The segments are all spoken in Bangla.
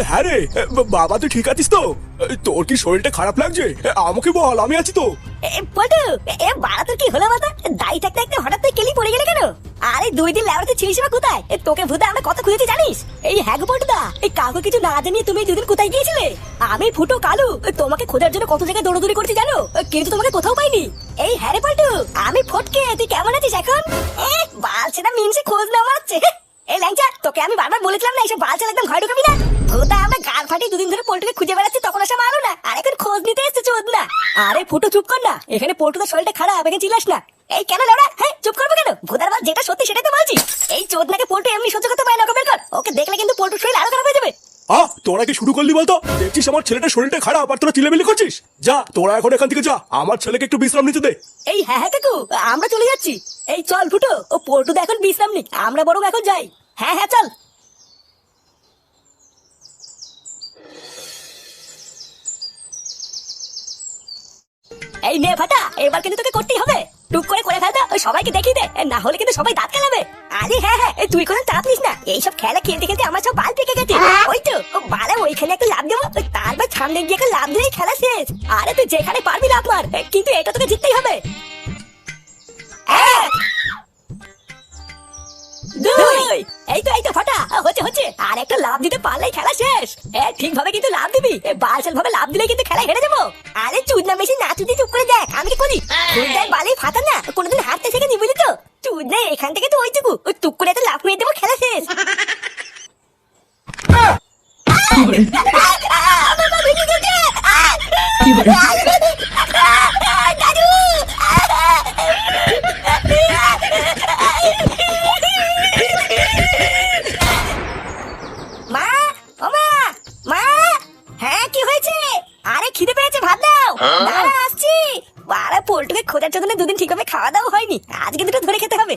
হ্যাঁ রে, বাবা তুই ঠিক আছিস তো? তোর কি শরীরটা খারাপ লাগছে? আমাকে বল, আমি আছি তো। পটু, বাড়া তোর কি হলো মাথা? দাড়ি থাকতে একটা হঠাৎ তুই কেলি পড়ে গেলে কেন? আরে 2 দিন ল্যাবরেটরি ছিলিস বা কোথায়? তোকে ভূতে আমরা কত খুঁজেছি জানিস? এই হ্যাঁ গো পটুদা, এই কাউকে কিছু না জানিয়ে তুমি 2 দিন কোথায় গিয়েছিলে? আমি ফুটো কালু তোমাকে খোঁজার জন্য কত জায়গায় দৌড়াদৌড়ি করছি জানো, কিন্তু তোমাকে কোথাও পাইনি। এই হ্যাঁ রে পটু, আমি ফটকে, তুই কেমন আছিস এখন? বালছে না মিনসে খোঁজ না মারছে। এই ল্যাংচা, তোকে আমি বারবার বলেছিলাম না এইসব বালচাল একদম ঘরে ঢুকাবি না। ভূতা আমরা গাল ফাটিয়ে 2 দিন ধরে পল্টুকে খুঁজে বেড়াচ্ছি, তখন আসা মারো না, আর এখন খোঁজ নিতে এসছে চোদ না। আরে ফুটো চুপ কর না, এখানে পল্টুদার শরীরটা খারাপ, এখানে চিল্লাস না। এই কেন লাউড়া, হ্যাঁ চুপ করবো কেন? ভূতার বাল যেটা সত্যি সেটাই তো বলছি। এই চোদনাকে পল্টু এমনি সহ্য করতে পারে না, ওকে বের কর। ওকে দেখলে কিন্তু পল্টুর শরীর আরো খারাপ হয়ে যাবে। তোরা কি শুরু করলি বলতো? দেখছিস আমার ছেলেটার শরীরটা খারাপ আর তোরা চিলেমিলি করছিস। যা তোরা এখন এখান থেকে যা, আমার ছেলেকে একটু বিশ্রাম নিতে দে। এই হ্যাঁ হ্যাঁ কাকু, আমরা চলে যাচ্ছি। এই চল ফুটো, ও পল্টুদা এখন বিশ্রাম নি, আমরা বরং এখন যাই। হ্যাঁ হ্যাঁ চল। এই নে ফাটা, এবার কিন্তু তোকে করতেই হবে। টুক করে ফেলতা, ওই সবাইকে দেখিয়ে দে, না হলে কিন্তু সবাই দাঁত কেলাবে। আরে হ্যাঁ হ্যাঁ, তুই কোনো চাপ নিস না, এইসব খেলা খেলতে খেলতে আমার সব বাল পেকে গেছে। ওই তো বালে ওইখানে একটা লাভ দেবো, তারপর সামনে গিয়ে একটা লাভ দিলেই খেলা শেষ। আরে তুই যেখানে পারবি লাভ মার, কিন্তু এটা তোকে জিততেই হবে। 2, এই তো ফাটা, হচ্ছে আর একটা লাভ দিতে পারলেই খেলা শেষ। ঠিকভাবে কিন্তু লাভ দিবি, বালচাল ভাবে লাভ দিলেই কিন্তু খেলা হেরে যাবো। আরে চুদনা বেশি না চুদি চুপ করে দেখ আমি কি করি। বালে ফাটা না, কোনোদিন হাঁটতে শেখেনি বুঝলি তো। চুদনা এখান থেকে তো ওইটুকু টুক করে একটা লাভ মেরে দেবো, খেলা শেষ। মা, ও মা, মা, হ্যাঁ কি হয়েছে? আরে খিদে পেয়েছে, ভাত দাও। দাঁড়া আসছি। বাড়া পোল্টুকে খোঁজার জন্য 2 দিন ঠিকভাবে খাওয়া দাওয়া হয়নি, আজকে দুটো ধরে খেতে হবে।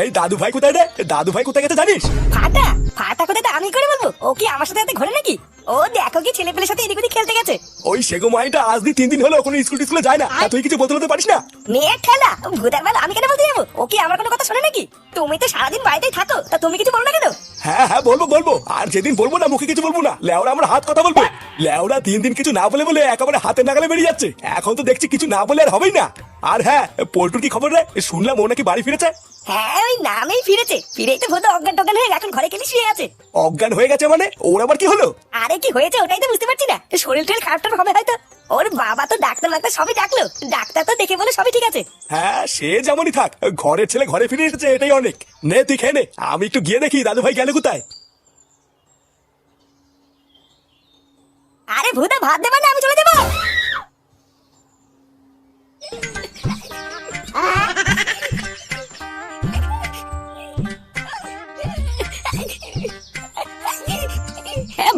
এই দাদু ভাই কোথায় রে? দাদু ভাই কোথায় গেছে জানিস? ফাটা, ফাটা কোথায় আমি করে বলবো? ও কি আমার সাথে এত ঘোরে নাকি? ও দেখো কি ছেলে পেলের সাথে এদিক ওদিক খেলতে গেছে। ওই সেগো মাইটা আজ 3 দিন হলো কোনো স্কুলে যায় না, তা তুই কিছু বলতে পারিস না? মেয়ের খেলা, ভূতের বেলা আমি কেন বলতে যাবো? ও কি আমার কোনো কথা শোনে নাকি? তুমি তো সারাদিন বাড়িতেই থাকো, তা তুমি কিছু বলো না কেন? হ্যাঁ হ্যাঁ বলবো, আর যেদিন বলবো না মুখে কিছু বলবো না, লেওরা আমরা হাত কথা বলবো। লেওরা 3 দিন কিছু না বলে একেবারে হাতে নাগালে বেরিয়ে যাচ্ছে। এখন তো দেখছি কিছু না বলে আর হবেই না। আর হ্যাঁ, পল্টুর কি খবর রে? শুনলাম ও নাকি বাড়ি ফিরেছে। হ্যাঁ ওই নামেই ফিরেছে, ফিরেই তো ভূত অজ্ঞান টজ্ঞান হয়ে এখন ঘরে কেলি শুয়ে আছে। অজ্ঞান হয়ে গেছে মানে? ওর আবার কি হলো? আরে কি হয়েছে ওটাই তো বুঝতে পারছি না, শরীর টরীর খারাপ টারাপ হবে হয়তো। ওর বাবা তো ডাক্তার সবই ডাকলো, ডাক্তার তো দেখে বলে সবই ঠিক আছে। হ্যাঁ সে যেমনই থাক, ঘরের ছেলে ঘরে ফিরে এসেছে এটাই অনেক। নে তুই খেয়ে নে, আমি একটু গিয়ে দেখি দাদু ভাই গেল কোথায়। আরে ভূতে ভাত দেবা না, আমি চলে যাবো।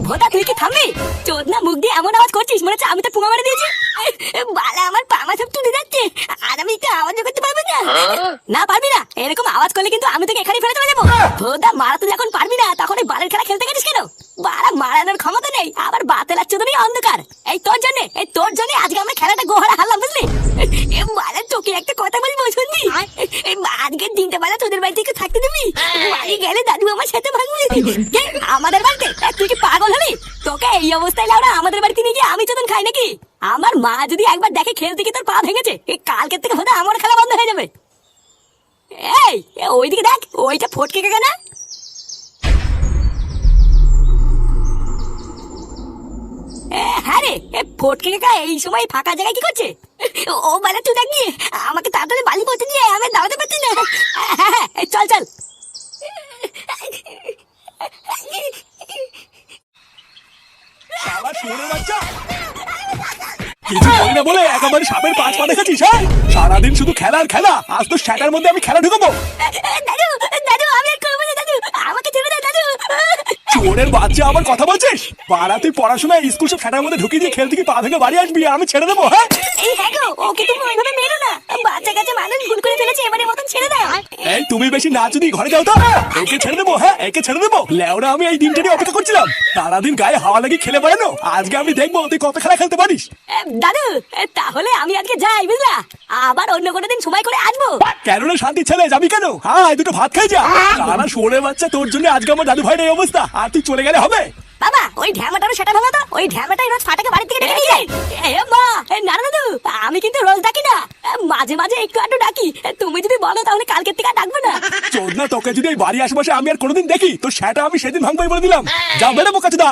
ভোদা তুই কি থামবি? চোদনা মুখ দিয়ে এমন আওয়াজ করছিস মনে হচ্ছে আমি তো পুঙা মেরে দিয়েছি। বালা আমার পা মা সব টুটে যাচ্ছে, আর আমি একটু আওয়াজ করতে পারবো না। না পারবি না, এরকম আওয়াজ করলে কিন্তু আমি তোকে এখানে ফেলে চলে যাবো। ভোদা মারাতে যখন পারবি না তখন এই বালের খেলা খেলতে গেছিস কেন? বাড়া মারানোর ক্ষমতা নেই, আবার বাতেলার চোদনই অন্ধকার। এই তোর জন্য আজকে আমরা খেলাটা গোহারা হারলাম বুঝলি? বালা তোকে একটা কথা বলবো শুনবি? আজকের দিনটা বালা তোদের বাড়িতে একটু থাকতে দিবি? বাড়ি গেলে দাদু আমার সাথে ভাঙবি। আমাদের বাড়িতে? তুই কি পাগল হলি? তোকে এই অবস্থায় লাউরা আমাদের বাড়িতে নিয়ে গিয়ে আমি চোদন খাই নাকি? আমার মা যদি একবার দেখে খেলতে গিয়ে তোর পা ভেঙেছে, কালকের থেকে হয়তো আমার খেলা বন্ধ হয়ে যাবে। এই ওইদিকে দেখ, ওইটা ফটকে কাকা না? হ্যাঁ রে, ফটকে কাকা এই সময় ফাঁকা জায়গায় কি করছে? ও মানে তুই দেখ গিয়ে আমাকে তাড়াতাড়ি বালি পড়তে দিয়ে আমি দাঁড়াতে পারছি না। হ্যাঁ চল চল। কিছু করি না বলে একেবারে সাপের 5 পা দেখাচ্ছিস? হ্যাঁ সারাদিন শুধু খেলা আর খেলা, আজ তো সেটার মধ্যে আমি খেলা ঢুকাবো। দাদু আমি আর করবো না, দাদু আমাকে ছেড়ে দে দাদু। চোরের বাচ্চা আবার কথা বলছিস? পাড়া তুই পড়াশোনা স্কুল সব সেটার মধ্যে ঢুকিয়ে দিয়ে খেলতে কি পা ভেঙে বাড়ি আসবি, আমি ছেড়ে দেবো? হ্যাঁ এই হ্যাঁ গো, ওকে তুমি ওইভাবে মেরো না, বাচ্চা কাছে মানুষ ভুল করে ফেলেছে, এবারে মতন ছেড়ে দাও। এই তুমি বেশি না যদি ঘরে যাও তো একে ছেড়ে দেবো। হ্যাঁ একে ছেড়ে দেবো। লেওরা আমি এই দিনটা নিয়ে অপেক্ষা করছিলাম, সারাদিন গায়ে হাওয়া লাগি খেলে বেড়ানো। আজকে আমি দেখবো তুই কত খেলা খেলতে পারিস। দাদু তাহলে আমি আজকে যাই বুঝলা, আবার অন্য কোনো দিন সময় করে আসবো। কেন রে শান্তি ছেলে, যাবি কেন? হ্যাঁ দুটো ভাত খাই যা। সারা শোনে বাচ্চা, তোর জন্য আজকে আমার দাদু ভাইয়ের এই অবস্থা, আর তুই চলে গেলে হবে? বাবা ওই ঢ্যামাটারও সেটা ভালো তো, ওই ঢ্যামাটাই রোজ ফাটাকে বাড়ি থেকে ডেকে নিয়ে যায়। এ মা, না না দাদু, আমি কিন্তু রোজ ডাকি না, মাঝে মাঝে একটু আধটু ডাকি। তুমি যদি বলো তাহলে কালকের থেকে আর ডাকবো না। চোদনা, তোকে যদি এই বাড়ি আশেপাশে আমি আর কোনোদিন দেখি তো সেটা আমি সেদিন ভাঙবাই বলে দিলাম। যা বেরো বোকাচোদা।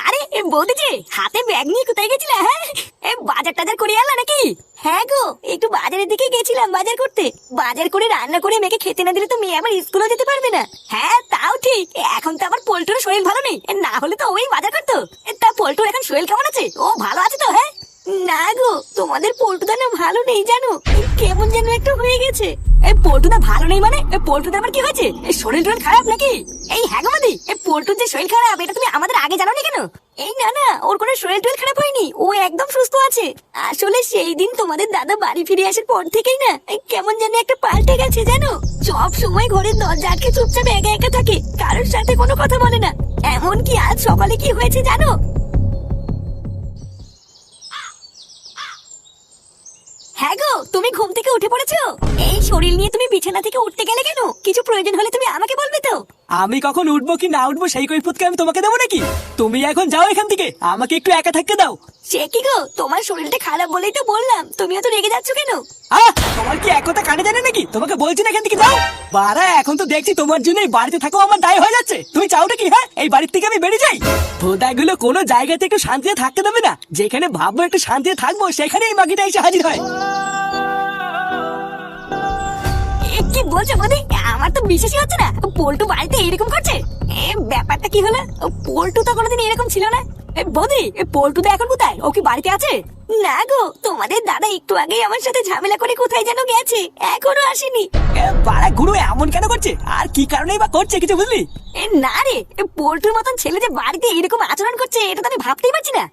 আরে বৌদিজি, হাতে ব্যাগ নিয়ে কোথায় গেছিলে? হ্যাঁ বাজার টাজার করে আনলা নাকি? হ্যাঁ গো, একটু বাজারের দিকে গেছিলাম বাজার করতে। বাজার করে রান্না করে মেয়েকে খেতে না দিলে তো মেয়ে আবার স্কুলে যেতে পারবে না। হ্যাঁ তাও ঠিক, এখন তো আবার পল্টুর শরীর ভালো নেই, না হলে তো ওই বাজার করতো। তা পল্টুর এখন শরীর কেমন আছে? ও ভালো আছে তো? হ্যাঁ না গো, তোমাদের পল্টুদা না ভালো নেই জানো, কেমন যেন একটু হয়ে গেছে। এই পল্টুদা ভালো নেই মানে? পল্টুদা আবার কি হয়েছে? শরীর টরীর খারাপ নাকি? এই হ্যাঁ গো মাদি, পল্টুর যে শরীর খারাপ এটা তুমি আমাদের আগে জানো নি কেন? এই না না, ওর কোনো শরীর টরীর খারাপ হয়নি, ও একদম সুস্থ আছে। আসলে সেই দিন তোমাদের দাদা বাড়ি ফিরে আসার পর থেকেই না কেমন যেন একটা পাল্টে গেছে জানো। সব সময় ঘরের দরজা আটকে চুপচাপ একা একা থাকে, কারোর সাথে কোনো কথা বলে না। এমনকি আজ সকালে কি হয়েছে জানো? হ্যাঁ গো, তুমি ঘুম থেকে উঠে পড়েছো? এই শরীর নিয়ে তুমি বিছানা থেকে উঠতে গেলে কেন? কিছু প্রয়োজন হলে তুমি আমাকে বলবে তো। আমি কখন উঠবো কি না উঠবো সেই কৈফিয়তকে আমি তোমাকে দেবো নাকি? তুমি এখন যাও এখান থেকে, আমাকে একটু একা থাকতে দাও। সে কি গো, তোমার শরীরটা খারাপ বলেই তো বললাম, তুমি এত রেগে যাচ্ছ কেন? তোমার কি এক কথা কানে জানে নাকি? তোমাকে বলছি না এখান থেকে যাও। বাড়া, এখন তো দেখছি তোমার জন্য এই বাড়িতে থাকো আমার দায় হয়ে যাচ্ছে। তুমি চাওটা কি? হ্যাঁ, এই বাড়ির থেকে আমি বেরিয়ে যাই? ভোদাগুলো কোনো জায়গাতে একটু শান্তিতে থাকতে দেবে না। যেখানে ভাববো একটু শান্তিতে থাকবো সেখানে এই মাগিটা এসে হাজির হয়। কি বলছো বৌদি? আমার তো বিশ্বাসই হচ্ছে না পল্টু বাড়িতে এরকম করছে। ব্যাপারটা কি হলো? পল্টু তো কোনোদিন এরকম ছিল না। বৌদি, পল্টু তো এখন কোথায়? ও কি বাড়িতে আছে? না গো, তোমাদের দাদা একটু আগেই আমার সাথে ঝামেলা করে কোথায় যেন গেছে, এখনো আসেনি। বাড়া গুরু এমন কেন করছে? আর কি কারণেই বা করছে কিছু বুঝলি? না রে, পল্টুর মতন ছেলে যে বাড়িতে এরকম আচরণ করছে এটা তো আমি ভাবতেই পারছি না।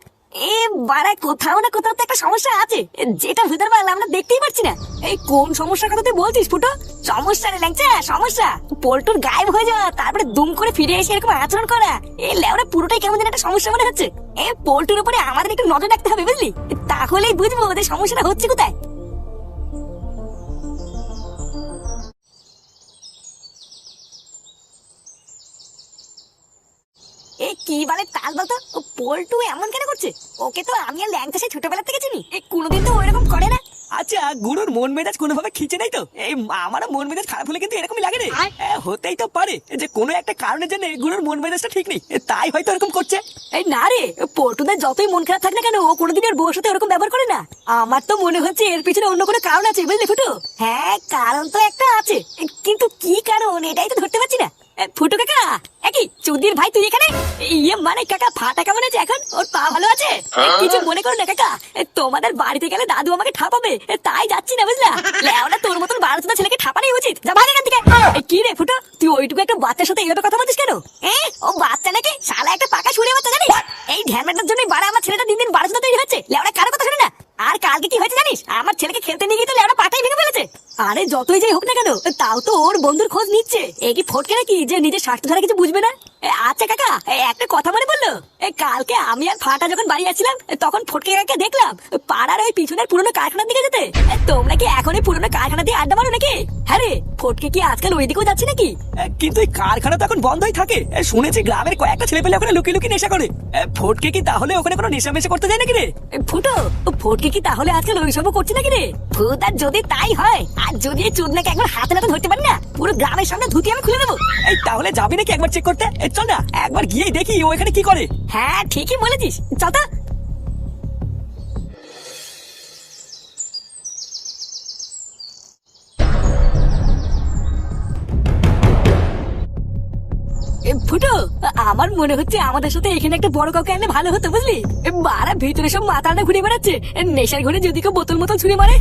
বাড়া কোথাও না কোথাও তো একটা সমস্যা আছে, যেটা ভিতর বেলা আমরা দেখতেই পাচ্ছি না। এই কোন সমস্যার কথা তুই বলছিস ফুটো? সমস্যা রে ল্যাংচা, সমস্যা। পল্টুর গায়েব হয়ে যাওয়া, তারপরে দুম করে ফিরে এসে এরকম আচরণ করা, এই লেওরা পুরোটাই কেমন যেন একটা সমস্যা মনে হচ্ছে। পল্টুর উপরে আমাদের একটু নজর রাখতে হবে বুঝলি, তাহলেই বুঝবো ওদের সমস্যাটা হচ্ছে কোথায়। কি বলে তাল বলতো, পল্টু এমন কেন করছে? ওকে তো আমি আর ল্যাংচা সেই ছোটবেলা থেকে চিনি, কোনোদিন তো ওইরকম করে না। আচ্ছা, গুরুর মন মেজাজ কোনোভাবে খিচে নাই তো? এই আমারও মন মেজাজ খারাপ হলে কিন্তু এরকমই লাগে রে। হতেই তো পারে যে কোনো একটা কারণের জন্য গুরুর মন মেজাজটা ঠিক নেই, তাই হয়তো এরকম করছে। এই না রে, পল্টুদের যতই মন খারাপ থাক না কেন, ও কোনোদিন ওর বউর সাথে ওরকম ব্যবহার করে না। আমার তো মনে হচ্ছে এর পিছনে অন্য কোনো কারণ আছে বুঝলি ফুটু? হ্যাঁ কারণ তো একটা আছে, কিন্তু কি কারণ এটাই তো ধরতে পারছি না। ফুটু কাকা, একই চুদির ভাই তুই এখানে? ইয়ে মানে কাকা ফাটা কেমন আছে এখন? ওর পা ভালো আছে? কিছু মনে করো না কাকা, তোমাদের বাড়িতে গেলে দাদু আমাকে ঠাপাবে, তাই যাচ্ছি না বুঝলা। লেওনা তোর মতন 12টা ছেলেকে ঠাপানোই উচিত। যা ভাগ এখান থেকে। কি রে ফুটো, তুই ওইটুকু একটা বাচ্চার সাথে এইভাবে কথা বলছিস কেন? ও বাচ্চা নাকি? শালা একটা পাকা শুনে বাচ্চা জানিস? এই ঢ্যামেটার জন্যই বাড়া আমার ছেলেটা দিন দিন 12টা তৈরি হচ্ছে। লেওনা কারো কথা শুনে না। আর কালকে কি হয়েছে জানিস? আমার ছেলেকে খেলতে নিয়ে গিয়ে তো লেওনা পাটাই ভেঙে ফেলেছে। আরে যতই যাই হোক না কেন, তাও তো ওর বন্ধুর খোঁজ নিচ্ছে। এ কি ফটকে নাকি যে নিজের স্বার্থ ছাড়া কিছু বুঝবে না? আচ্ছা কাকা, একটা কথা মনে বললো, কালকে আমি আর ফাটা যখন বাড়ি আসছিলাম তখন ফটকে কাকাকে দেখলাম পাড়ার ওই পিছনের পুরোনো কারখানার দিকে যেতে। তোমরা কি এখন ওই পুরোনো কারখানা দিয়ে আড্ডা মারো নাকি? হ্যাঁ রে, ফটকে কি আজকাল ওই দিকেও যাচ্ছে নাকি? কিন্তু এই কারখানা তো এখন বন্ধই থাকে। শুনেছি গ্রামের কয়েকটা ছেলে পেলে ওখানে লুকিয়ে লুকিয়ে নেশা করে। ফটকে কি তাহলে ওখানে কোনো নেশা মেশা করতে যায় নাকি রে? ফুটো, ফটকে কি তাহলে আজকাল ওইসবও করছে নাকি রে? ভূত, আর যদি তাই হয়, আর যদি এই চোদনাকে একবার হাতে নাতে ধরতে পারি না, পুরো গ্রামের সামনে ধুতি আমি খুলে দেবো। এই তাহলে যাবি নাকি একবার চেক করতে? চল না একবার গিয়ে দেখি ও এখানে কি করে। হ্যাঁ ঠিকই বলেছিস, চল তো। ফুটো, আমার মনে হচ্ছে আমাদের সাথে এখানে একটা বড় কাউকে আনলে ভালো হতো বুঝলি। বাড়া ভিতরে সব মাথাটা ঘুরে বেড়াচ্ছে, নেশার ঘরে যদি কেউ বোতল মতল ছুঁড়ে মারে।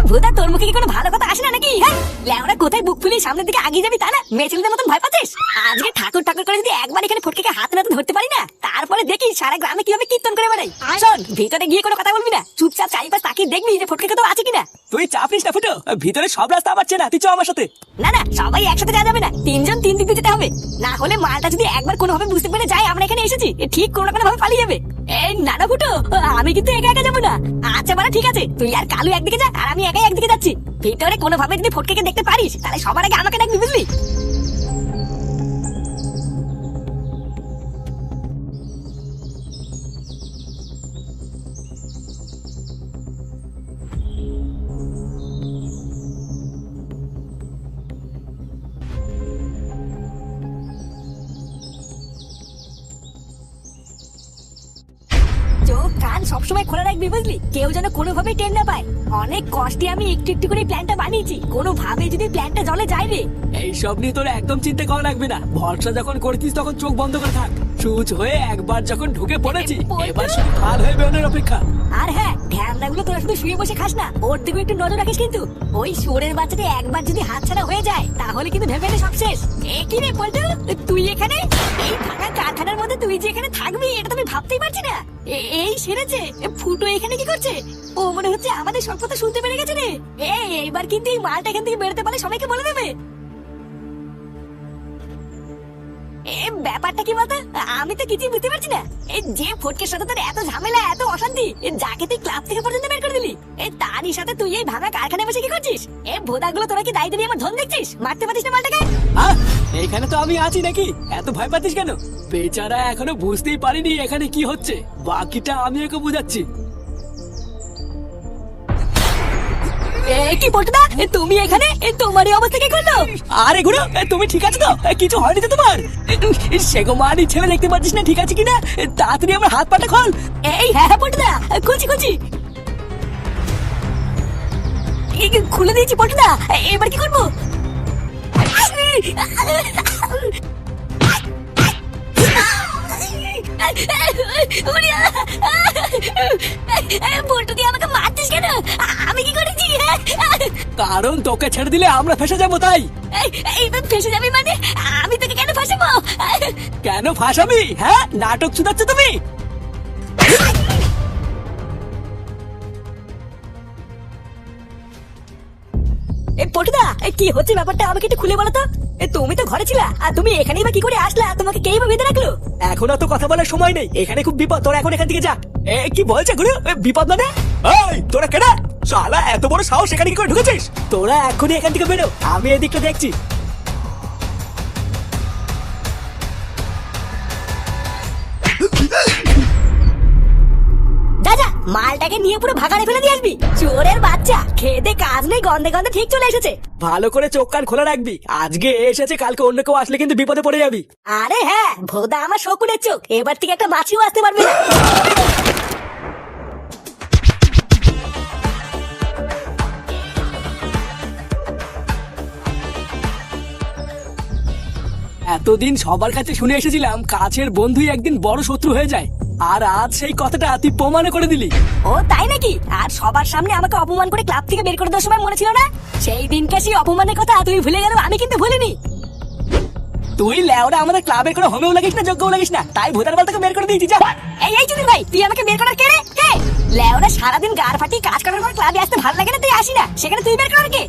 ভোদা তোর মুখে কি কোনো ভালো কথা আসে না নাকি? হ্যাঁ লেওরা কোথায় বুক ফুলিয়ে সামনের দিকে আগিয়ে যাবি তা না, মেয়েছেলেদের মতন ভয় পাচ্ছিস। আজকে ঠাকুর ঠাকুর করে যদি একবার এখানে ফটকে হাতে নাতে ধরতে পারি না, তারপরে দেখি সারা গ্রামে কিভাবে কীর্তন করে বেড়াই। শোন ভিতরে গিয়ে কোনো কথা বলবি না, চুপচাপ চারিপাশ তাকিয়ে দেখবি যে ফটকে তো আছে কিনা। তুই চাপ নিস না ফুটো, ভিতরে সব রাস্তা আমার চেনা, তুই চ আমার সাথে। না না সবাই একসাথে যাওয়া যাবে না, তিনজন তিন দিক দিয়ে যেতে হবে। না হলে মালটা যদি একবার কোনোভাবে বুঝতে পেরে যায় আমরা এখানে এসেছি, ঠিক কোনো না ভাবে পালিয়ে যাবে। এই না না ফুটো, আমি কিন্তু একা একা যাবো না। আচ্ছা মানে ঠিক আছে, তুই আর কালু একদিকে যা আর আমি একাই একদিকে যাচ্ছি। ভিতরে কোনোভাবে যদি ফটকে দেখতে পারিস তাহলে সবার আগে আমাকে ডাকবি বুঝলি। চোখ কান সবসময় খোলা রাখবি বুঝলি, কেউ যেন কোনোভাবে টের না পায়। অনেক কষ্টে আমি একটু একটু করে প্ল্যানটা বানিয়েছি, কোনোভাবে যদি প্ল্যানটা জলে যায় রে। এইসব নিয়ে তোর একদম চিন্তা করা লাগবে না, ভরসা যখন করছিস তখন চোখ বন্ধ করে থাক। সুচ হয়ে একবার যখন ঢুকে পড়েছি, এবার শুধু ফাল হয়ে বেরোনোর অপেক্ষা। আর হ্যাঁ ঢ্যামনাগুলো তোরা শুধু শুয়ে বসে খাস না, ওর দিকে একটু নজর রাখিস কিন্তু। ওই শুয়োরের বাচ্চাটা একবার যদি হাতছাড়া হয়ে যায় তাহলে কিন্তু ভেবে নে সব শেষ। কি রে পল্টু, তুই এখানে এই ভাঙা কারখানার মধ্যে তুই যে এখানে থাকবি এটা তো আমি ভাবতেই পারছি না। এই সেরেছে ফুটো এখানে কি করছে? ও মনে হচ্ছে আমাদের সব কথা শুনতে পেরে গেছে রে। এইবার কিন্তু এই মালটা এখান থেকে বেরোতে পারলে সবাইকে বলে দেবে। ব্যাপারটা কি বলতো, আমি তো কিছুই বুঝতে পারছি না। এই যে ফটকের সাথে তোর এত ঝামেলা এত অশান্তি, যাকে তুই ক্লাব থেকে পর্যন্ত বের করে দিলি, তারই সাথে তুই এই ভাঙা কারখানায় বসে কি করছিস? ভোদাগুলো তোরা কি দায়িত্ব নিয়ে আমার ধন দেখছিস? মারতে পারিস না মালটাকে? এখানে তো আমি আছি নাকি, এত ভয় পাচ্ছিস কেন? বেচারা এখনো বুঝতেই পারিনি এখানে কি হচ্ছে, বাকিটা আমি ওকে বুঝাচ্ছি। কি পল্টুদা তুমি এখানে, তোমারই অবস্থা কি করলো? আরে গুরু তুমি ঠিক আছে তো? কিছু হয়নি তো তোমার? সেগো মারি ছেলে দেখতে পাচ্ছিস না ঠিক আছে কিনা? তাড়াতাড়ি আমার হাত পাটা খোল। এই হ্যাঁ হ্যাঁ পল্টুদা, খুঁজি খুঁজি খুলে দিয়েছি পল্টুদা, এবার কি করবো? পল্টু দিয়ে আমাকে মারছিস কেন? আমি কি করেছি? কারণ তোকে ছেড়ে দিলে আমরা ফেসে যাবো তাই। এই ফেসে যাবি মানে? আমি তোকে কেন ফাঁসাবো? কেন ফাঁসাবি? হ্যাঁ নাটক শুধাচ্ছ তুমি? পল্টুদা কি হচ্ছে ব্যাপারটা আমাকে একটু খুলে বলো তো। তুমি তো ঘরে ছিলা, আর তুমি এখানেই বা কি করে আসলা? তোমাকে কেই বা বেঁধে রাখলো? এখন তো কথা বলার সময় নেই, এখানে খুব বিপদ, তোরা এখন এখান থেকে যা। কি বলছে গুরু, বিপদ মানে? এই তোরা কেডা? শালা এত বড় সাহস এখানে কি করে ঢুকেছিস? তোরা এখনই এখান থেকে বেরো, আমি এদিকটা দেখছি। যা মালটাকে নিয়ে পুরো ভাগাড়ে ফেলে দিয়ে আসবি। চোরের বাচ্চা, খেতে কাজ নেই, গন্ধে গন্ধে ঠিক চলে এসেছে। ভালো করে চোখ কান খোলা রাখবি, আজকে এসেছে কালকে অন্য কেউ আসলে কিন্তু বিপদে পড়ে যাবি। আরে হ্যাঁ ভোদা আমার শকুনের চোখ, এবার থেকে একটা মাছিও আসতে পারবে না। এতদিন সবার কাছে শুনে এসেছিলাম কাছের বন্ধুই একদিন বড় শত্রু হয়ে যায়, আর আজ সেই কথাটা তুই প্রমাণ করে দিলি। ও তাই নাকি? আর সবার সামনে আমাকে অপমান করে ক্লাব থেকে বের করে দেওয়ার সময় মনে ছিল না? সেই দিনকে সেই অপমানের কথা তুই ভুলে গেল, আমি কিন্তু ভুলিনি। তুই লেওরা আমাদের ক্লাবের কোনো হোমেও লাগিস না, যোগ্যও লাগিস না, তাই ভূতার বল থেকে বের করে দিয়েছি। যা এই চুদির ভাই, তুই আমাকে বের করার কে রে? লেওরা সারাদিন গার ফাটি কাজ করার পর ক্লাবে আসতে ভালো লাগে না, তুই আসি না, সেখানে তুই বের করার কে?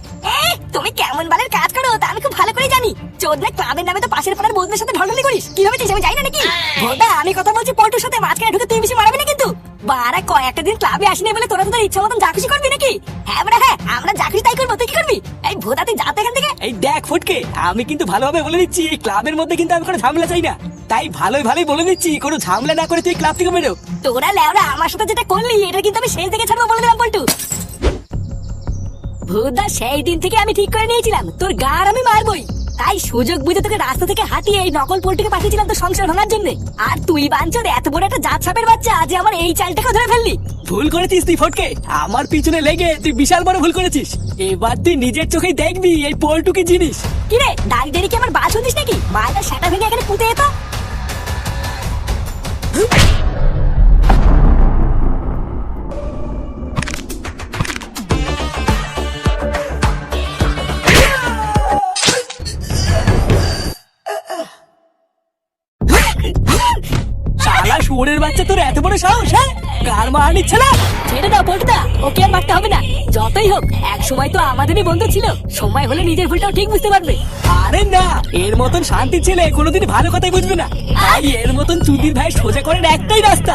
তুমি কেমন বালের কাজ করো তা আমি খুব ভালো করে জানি। চোদনা ক্লাবের নামে তো পাশের পাড়ার বন্ধুদের সাথে ঢলঢলি করিস, কি ভাবেছিস আমি জানি না নাকি? ভোদা আমি কথা বলছি পল্টুর সাথে, মাঝখানে ঢুকে তুই বেশি মারাবি না কিন্তু। বারা কয়েকটা দিন ক্লাবে আসিনি বলে তোরা তোদের ইচ্ছা মতন যা খুশি করবি নাকি? হ্যাঁ বড়া হ্যাঁ, আমরা যা খুশি তাই করবো, তুই কি করবি? এই ভোদা তুই যাতে এখান থেকে। এই দেখ ফুটকে, আমি কিন্তু ভালোভাবে বলে দিচ্ছি এই ক্লাবের মধ্যে কিন্তু আমি কোনো ঝামেলা চাই না, তাই ভালোই ভালোই বলে দিচ্ছি কোনো ঝামেলা না করে তুই ক্লাব থেকে বেরো। তোরা লেওরা আমার সাথে যেটা করলি এটা কিন্তু আমি শেষ দেখে ছাড়বো বলে দিলাম পল্টু। ভোদা সেই দিন থেকে আমি ঠিক করে নিয়েছিলাম তোর গার আমি মারবই, তাই সুযোগ বুঝে তোকে রাস্তা থেকে হাঁটিয়ে এই নকল পোল্টুকে পাঠিয়েছিলাম তোর সংসার ভাঙার জন্য। আর তুই বাঞ্চোদ এত বড় একটা জাত সাপের বাচ্চা যে আমার এই চালটাকে ধরে ফেললি। ভুল করেছিস তুই ফটকে, আমার পিছনে লেগে তুই বিশাল বড় ভুল করেছিস। এবার তুই নিজের চোখেই দেখবি এই পোল্টু কি জিনিস। কি রে দাঁড়িয়ে দাঁড়িয়ে কি আমার বাস হতিস নাকি? মালটা সেটা ভেঙে এখানে পুঁতে যেত। শালা শুয়োরের বাচ্চা, তোর এত বড় সাহস, হ্যাঁ? কার মার নিচ্ছে না? ছেড়ে দাও পল্টুদা, ওকে আর মারতে হবে না। যতই হোক এক সময় তো আমাদেরই বন্ধু ছিল, সময় হলে নিজের ভুলটাও ঠিক বুঝতে পারবে। আরে না, এর মতন শান্তি ছেলে কোনোদিন ভালো কথাই বুঝবে না। তাই এর মতন চুদির ভাই সোজা করার একটাই রাস্তা,